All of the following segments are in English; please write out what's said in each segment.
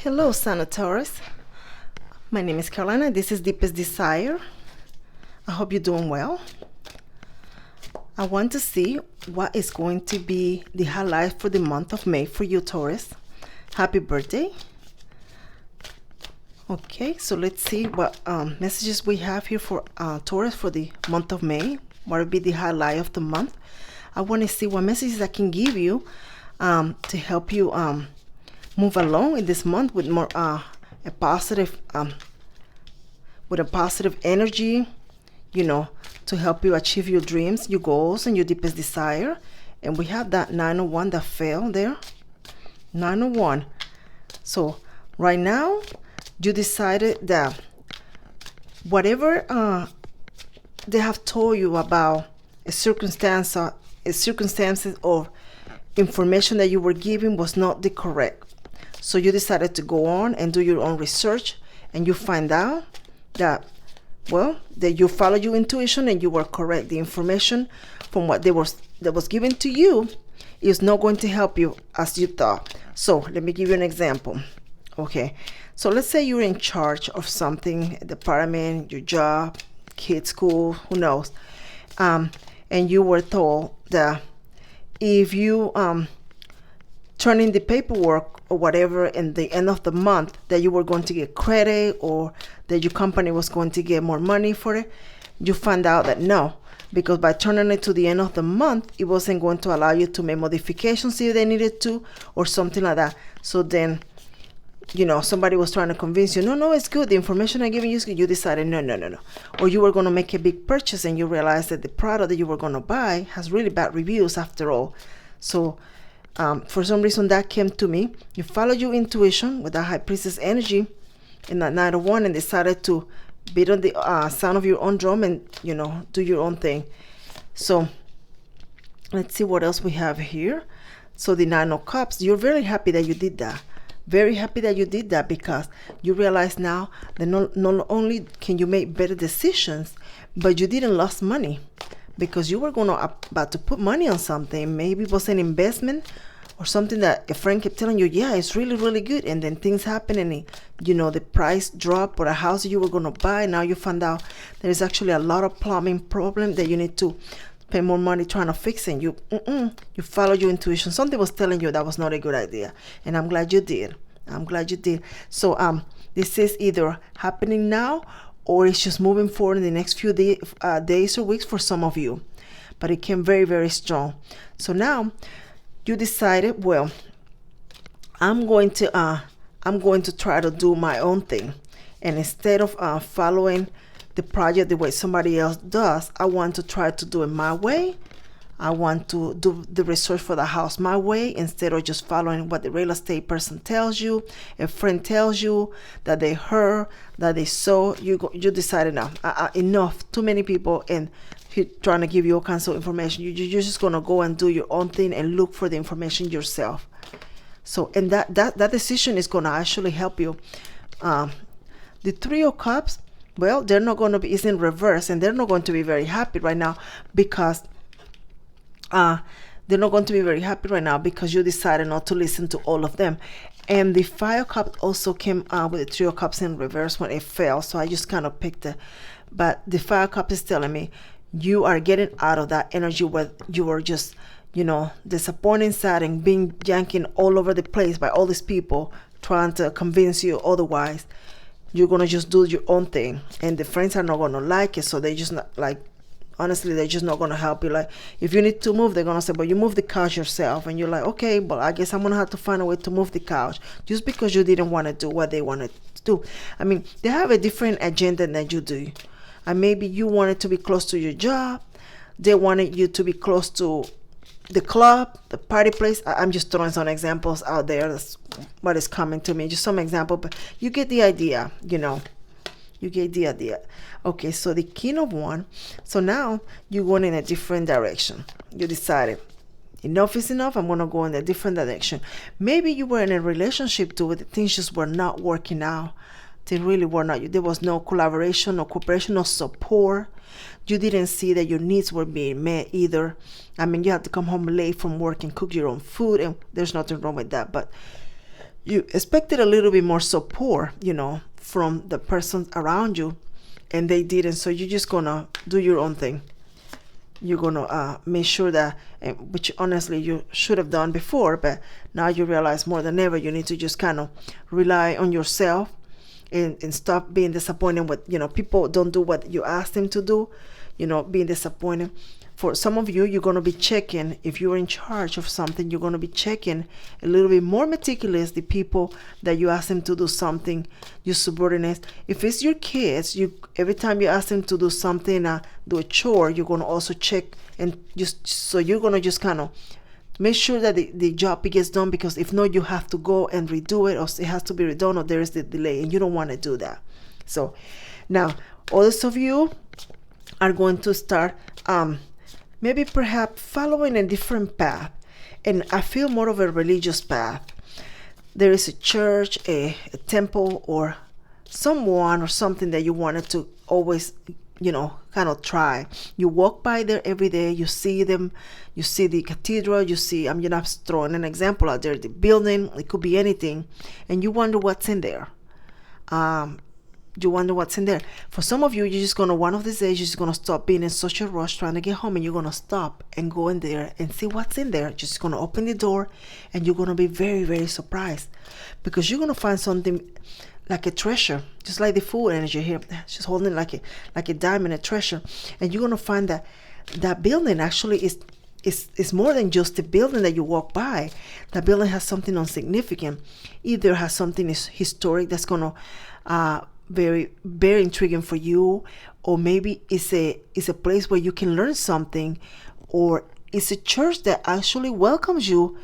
Hello, Son of Taurus. My name is Carolina. This is Deepest Desire. I hope you're doing well. I want to see what is going to be the highlight for the month of May for you, Taurus. Happy birthday. Okay, so let's see what messages we have here for Taurus for the month of May. What will be the highlight of the month? I want to see what messages I can give you to help you move along in this month with more a positive energy, to help you achieve your dreams, your goals, and your deepest desire. And we have that 901 that fell there. 901. So right now you decided that whatever they have told you about circumstances or information that you were given was not the correct. So you decided to go on and do your own research, and you find out that you follow your intuition and you were correct. The information from that was given to you is not going to help you as you thought. So let me give you an example. Okay, so let's say you're in charge of something, a department, your job, kids' school, who knows, and you were told that if you turn in the paperwork or whatever in the end of the month, that you were going to get credit or that your company was going to get more money for it. You found out that no, because by turning it to the end of the month, it wasn't going to allow you to make modifications if they needed to or something like that. So then, somebody was trying to convince you, no, it's good. The information I'm giving you is good. You decided, no. Or you were going to make a big purchase and you realized that the product that you were going to buy has really bad reviews after all. So for some reason that came to me. You followed your intuition with that high priestess energy in that 901 and decided to beat on the sound of your own drum and do your own thing. So let's see what else we have here. So the 9 of Cups, you're very happy that you did that. Very happy that you did that, because you realize now that not only can you make better decisions, but you didn't lose money. Because you were about to put money on something. Maybe it was an investment or something that a friend kept telling you, yeah, it's really, really good. And then things happen and, the price dropped, or a house you were going to buy. Now you found out there is actually a lot of plumbing problem that you need to spend more money trying to fix it. You follow your intuition. Something was telling you that was not a good idea. And I'm glad you did. So this is either happening now or it's just moving forward in the next few days or weeks for some of you. But it came very, very strong. So now you decided, I'm going to try to do my own thing. And instead of following the project the way somebody else does, I want to try to do it my way. I want to do the research for the house my way, instead of just following what the real estate person tells you, a friend tells you, that they heard, that they saw. You decided now, enough, too many people and trying to give you all kinds of information. You're just going to go and do your own thing and look for the information yourself. So, and that decision is going to actually help you. The 3 of Cups, they're not going to be, it's in reverse, and they're not going to be very happy right now because you decided not to listen to all of them. And the 5 of Cups also came with the 3 of Cups in reverse when it fell. So I just kind of picked it. But the 5 of Cups is telling me you are getting out of that energy where you were just, disappointed, sad, and being yanking all over the place by all these people trying to convince you otherwise. You're going to just do your own thing. And the friends are not going to like it. So they just not like, honestly, they're just not going to help you. Like, if you need to move, they're going to say, but you move the couch yourself. And you're like, okay, but I guess I'm going to have to find a way to move the couch, just because you didn't want to do what they wanted to do. I mean, they have a different agenda than you do. And maybe you wanted to be close to your job. They wanted you to be close to the club, the party place. I'm just throwing some examples out there. That's what is coming to me. Just some example, but you get the idea, You get the idea. Okay, so the King of Wands. So now you're going in a different direction. You decided, enough is enough. I'm going to go in a different direction. Maybe you were in a relationship too, but things just were not working out. They really were not. There was no collaboration, no cooperation, no support. You didn't see that your needs were being met either. I mean, you had to come home late from work and cook your own food, and there's nothing wrong with that. But you expected a little bit more support, from the person around you, and they didn't. So you're just gonna do your own thing. You're gonna make sure that, which honestly you should have done before, but now you realize more than ever you need to just kind of rely on yourself, and stop being disappointed with, people don't do what you ask them to do, being disappointed. For some of you, you're going to be checking, if you're in charge of something, you're going to be checking a little bit more meticulous the people that you ask them to do something, your subordinates. If it's your kids, every time you ask them to do something, do a chore, you're going to also check, and so you're going to just kind of make sure that the job gets done, because if not, you have to go and redo it, or it has to be redone, or there is the delay, and you don't want to do that. So now, others of you are going to start maybe perhaps following a different path, and I feel more of a religious path. There is a church, a temple, or someone or something that you wanted to always, kind of try. You walk by there every day, you see them, you see the cathedral, you see, I'm just throwing an example out there, the building, it could be anything, and you wonder what's in there. You wonder what's in there. For some of you, you're just gonna, one of these days, you're just gonna stop being in such a rush trying to get home, and you're gonna stop and go in there and see what's in there. You're just gonna open the door, and you're gonna be very, very surprised, because you're gonna find something like a treasure, just like the full energy here. She's holding like a diamond, a treasure, and you're gonna find that that building actually is more than just the building that you walk by. That building has something insignificant. Either has something historic that's gonna very, very intriguing for you, or maybe it's a place where you can learn something, or it's a church that actually welcomes you,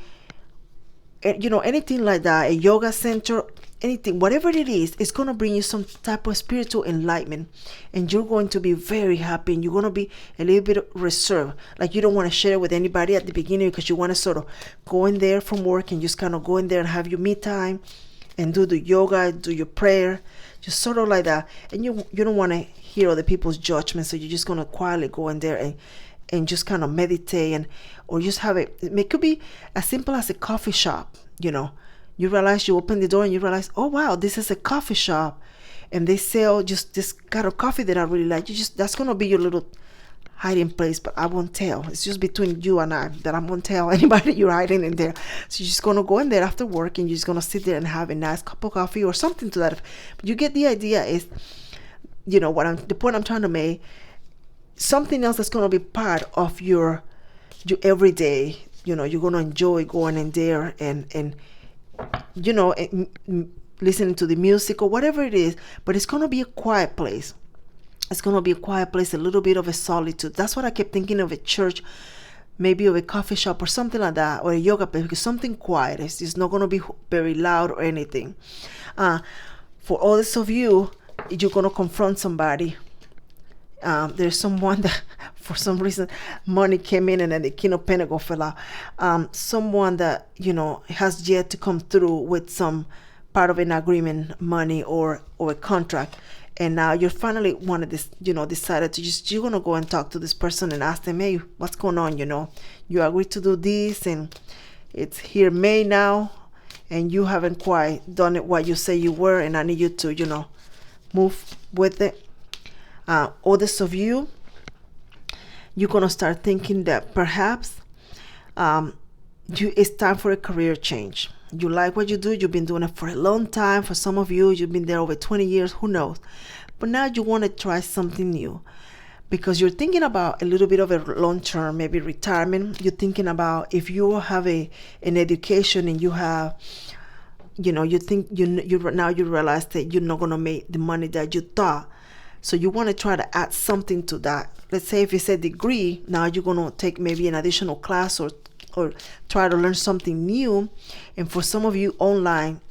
anything like that, a yoga center, anything, whatever it is, it's going to bring you some type of spiritual enlightenment, and you're going to be very happy, and you're going to be a little bit reserved, like you don't want to share it with anybody at the beginning, because you want to sort of go in there from work and just kind of go in there and have your me time and do the yoga, do your prayer, just sort of like that. And you don't want to hear other people's judgment, so you're just going to quietly go in there and just kind of meditate, or just have it could be as simple as a coffee shop. You realize, you open the door and you realize, oh wow, this is a coffee shop, and they sell just this kind of coffee that I really like. That's going to be your little hiding place, but I won't tell. It's just between you and I, that I won't tell anybody you're hiding in there. So you're just going to go in there after work, and you're just going to sit there and have a nice cup of coffee or something to that. But you get the idea. Is the point I'm trying to make. Something else that's going to be part of your everyday. You're going to enjoy going in there and listening to the music or whatever it is, but it's going to be a quiet place. It's going to be a quiet place, a little bit of a solitude. That's what I kept thinking of, a church, maybe of a coffee shop or something like that, or a yoga place, because something quiet. It's not going to be very loud or anything. For others of you, you're going to confront somebody. There's someone that, for some reason, money came in and then the King of Pentacles fell out. Someone that, has yet to come through with some part of an agreement, money or a contract. And now you're finally decided to you're going to go and talk to this person and ask them, hey, what's going on? You agreed to do this, and it's here May now, and you haven't quite done it what you say you were, and I need you to, move with it. Others of you, you're going to start thinking that perhaps it's time for a career change. You like what you do. You've been doing it for a long time. For some of you, you've been there over 20 years. Who knows? But now you want to try something new, because you're thinking about a little bit of a long-term, maybe retirement. You're thinking about, if you have an education and you have, you think you realize that you're not going to make the money that you thought. So you want to try to add something to that. Let's say if it's a degree, now you're going to take maybe an additional class or try to learn something new. And for some of you, online,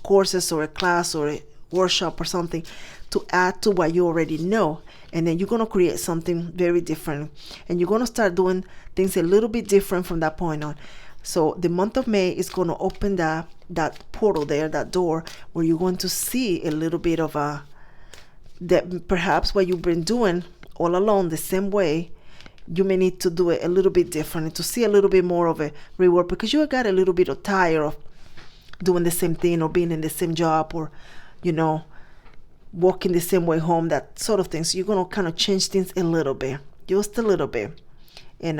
courses or a class or a workshop or something to add to what you already know. And then you're going to create something very different. And you're going to start doing things a little bit different from that point on. So the month of May is going to open that portal there, that door, where you're going to see a little bit of that perhaps what you've been doing all along the same way, you may need to do it a little bit different, and to see a little bit more of a reward, because you got a little bit of tired doing the same thing or being in the same job or, you know, walking the same way home, that sort of thing. So you're going to kind of change things a little bit, just a little bit. And,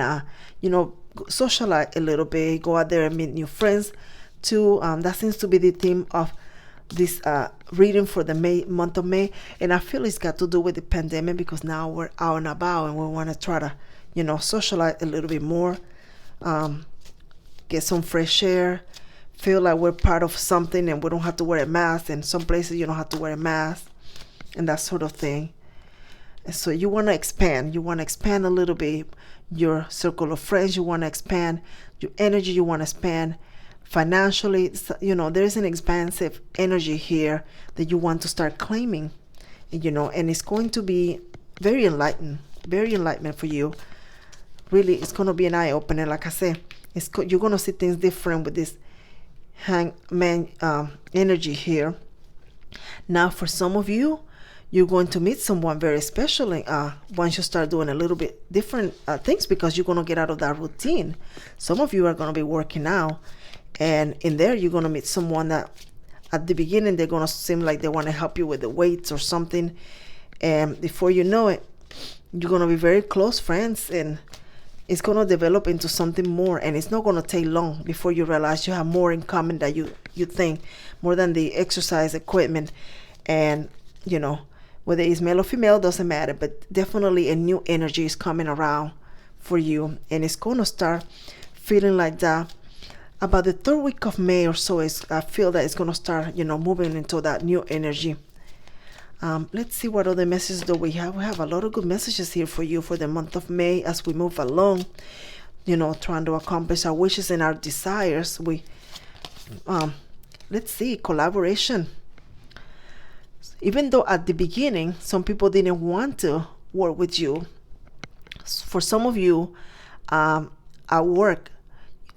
you know, socialize a little bit, go out there and meet new friends too. That seems to be the theme of this reading for the month of May. And I feel it's got to do with the pandemic, because now we're out and about and we want to try to, you know, socialize a little bit more, get some fresh air, feel like we're part of something and we don't have to wear a mask. And some places you don't have to wear a mask and that sort of thing. And so you want to expand. You want to expand a little bit your circle of friends. You want to expand your energy. You want to expand financially. You know, there's an expansive energy here that you want to start claiming, you know, and it's going to be very enlightenment for you. Really, it's going to be an eye-opener. Like I said, you're going to see things different with this hangman energy here. Now, for some of you, you're going to meet someone very special once you start doing a little bit different things, because you're going to get out of that routine. Some of you are going to be working out, and in there you're going to meet someone that at the beginning they're going to seem like they want to help you with the weights or something, and before you know it, you're going to be very close friends, and it's going to develop into something more. And it's not going to take long before you realize you have more in common than you think, more than the exercise equipment. And, you know, whether it's male or female doesn't matter, but definitely a new energy is coming around for you, and it's going to start feeling like that about the third week of May or so. I feel that it's going to start, you know, moving into that new energy. Let's see what other messages do we have. We have a lot of good messages here for you for the month of May as we move along, you know, trying to accomplish our wishes and our desires. Let's see, collaboration. Even though at the beginning some people didn't want to work with you, for some of you at work,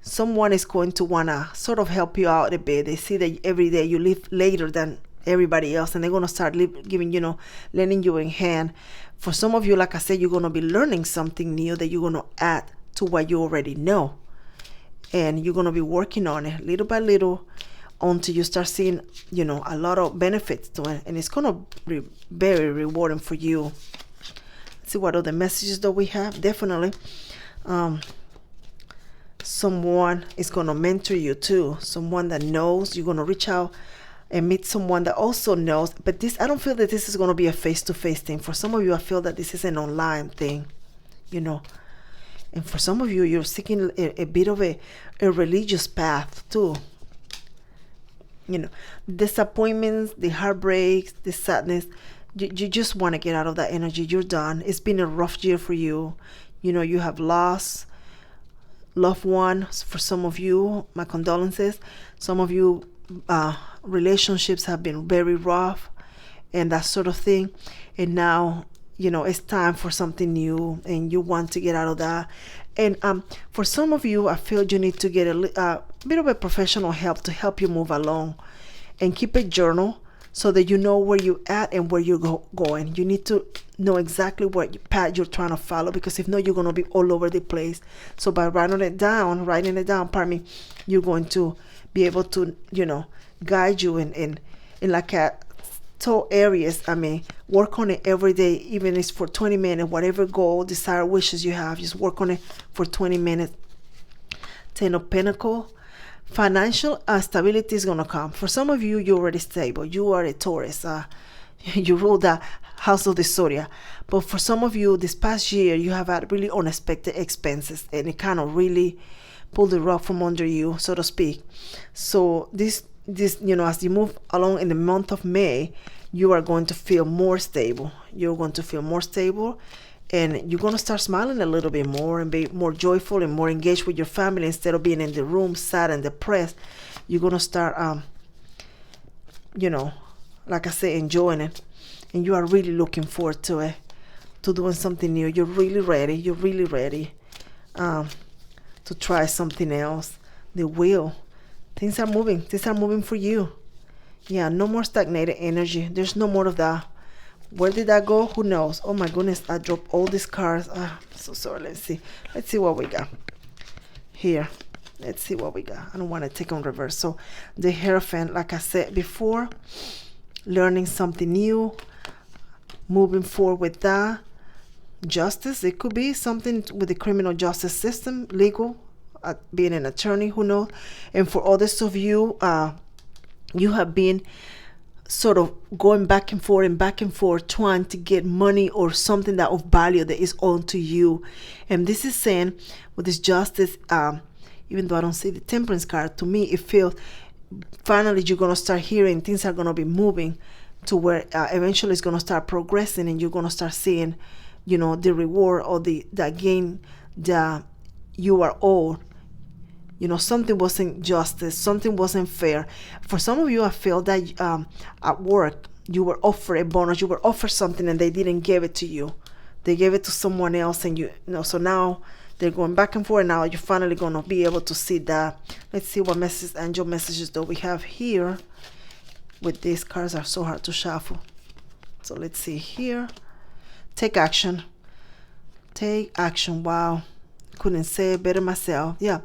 someone is going to want to sort of help you out a bit. They see that every day you leave later than everybody else, and they're going to start giving, you know, lending you a hand. For some of you, like I said, you're going to be learning something new that you're going to add to what you already know, and you're going to be working on it little by little until you start seeing, you know, a lot of benefits to it, and it's going to be very rewarding for you. Let's see what other messages do we have. Definitely someone is going to mentor you too, someone that knows. You're going to reach out and meet someone that also knows. But I don't feel that this is going to be a face-to-face thing. For some of you, I feel that this is an online thing, you know. And for some of you, you're seeking a bit of a religious path too. You know, disappointments, the heartbreaks, the sadness, you just want to get out of that energy. You're done. It's been a rough year for you. You know, you have lost loved ones. For some of you, my condolences. Some of you, relationships have been very rough and that sort of thing. And now, you know, it's time for something new and you want to get out of that. And for some of you, I feel you need to get a bit of a professional help to help you move along, and keep a journal so that you know where you're at and where you're going. You need to know exactly what path you're trying to follow, because if not, you're going to be all over the place. So by writing it down, you're going to be able to, you know, guide you in like a areas. I mean, work on it every day, even if it's for 20 minutes, whatever goal, desire, wishes you have, just work on it for 20 minutes. Ten of Pentacles. Financial stability is going to come. For some of you, you're already stable. You are a Taurus. You rule the house of the zodiac. But for some of you, this past year, you have had really unexpected expenses, and it kind of really pulled the rug from under you, so to speak. So this, you know, as you move along in the month of May, you are going to feel more stable. You're going to feel more stable, and you're going to start smiling a little bit more and be more joyful and more engaged with your family instead of being in the room sad and depressed. You're going to start, you know, like I say, enjoying it, and you are really looking forward to it, to doing something new. You're really ready. You're really ready to try something else. The wheel. Things are moving. Things are moving for you. Yeah, no more stagnated energy. There's no more of that. Where did that go? Who knows? Oh my goodness, I dropped all these cards. I'm so sorry. Let's see what we got here. Let's see what we got. I don't want to take on reverse. So the Hierophant, like I said before, learning something new, moving forward with that. Justice, it could be something with the criminal justice system, legal, being an attorney, who knows. And for others of you, you have been sort of going back and forth trying to get money or something that of value that is owed to you. And this is saying with this justice, even though I don't see the Temperance card, to me it feels finally you're going to start hearing things are going to be moving to where eventually it's going to start progressing, and you're going to start seeing, you know, the reward or the gain that you are owed. You know, something wasn't justice, something wasn't fair. For some of you, I feel that at work, you were offered a bonus, you were offered something and they didn't give it to you. They gave it to someone else, and you know, so now they're going back and forth. Now you're finally going to be able to see that. Let's see what angel messages do we have here. With these cards are so hard to shuffle. So let's see here. Take action. Take action. Wow. Couldn't say it better myself. Yeah.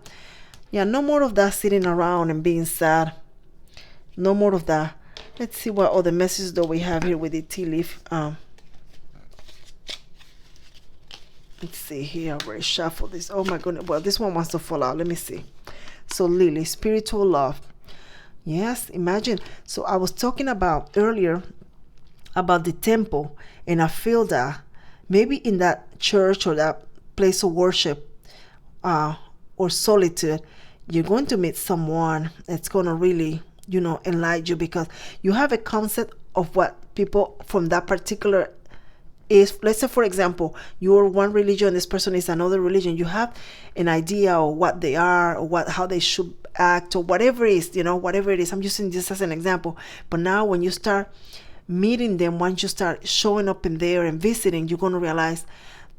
Yeah, no more of that sitting around and being sad. No more of that. Let's see what other messages do we have here with the tea leaf. Let's see here. I already shuffled this. Oh my goodness. Well, this one wants to fall out. Let me see. So Lily, spiritual love. Yes, imagine. So I was talking about earlier about the temple, and I feel that maybe in that church or that place of worship or solitude, you're going to meet someone that's going to really, you know, enlighten you, because you have a concept of what people from that particular is. Let's say, for example, you're one religion, this person is another religion. You have an idea of what they are, or how they should act, or whatever it is, you know, whatever it is. I'm using this as an example. But now when you start meeting them, once you start showing up in there and visiting, you're going to realize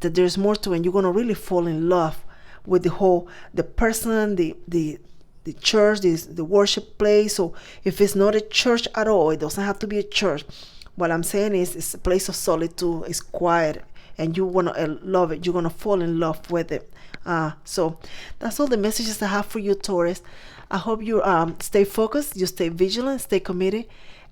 that there's more to it, and you're going to really fall in love with the person, the church, the worship place. So if it's not a church at all, it doesn't have to be a church. What I'm saying is, it's a place of solitude, it's quiet, and you want to love it. You're going to fall in love with it. So that's all the messages I have for you, Taurus. I hope you stay focused, you stay vigilant, stay committed,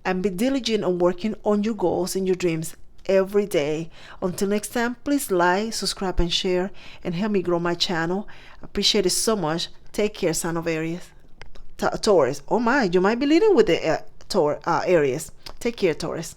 and be diligent on working on your goals and your dreams every day. Until next time, please like, subscribe, and share, and help me grow my channel. I appreciate it so much. Take care, son of Aries. Taurus. Oh my, you might be leading with the Aries. Take care, Taurus.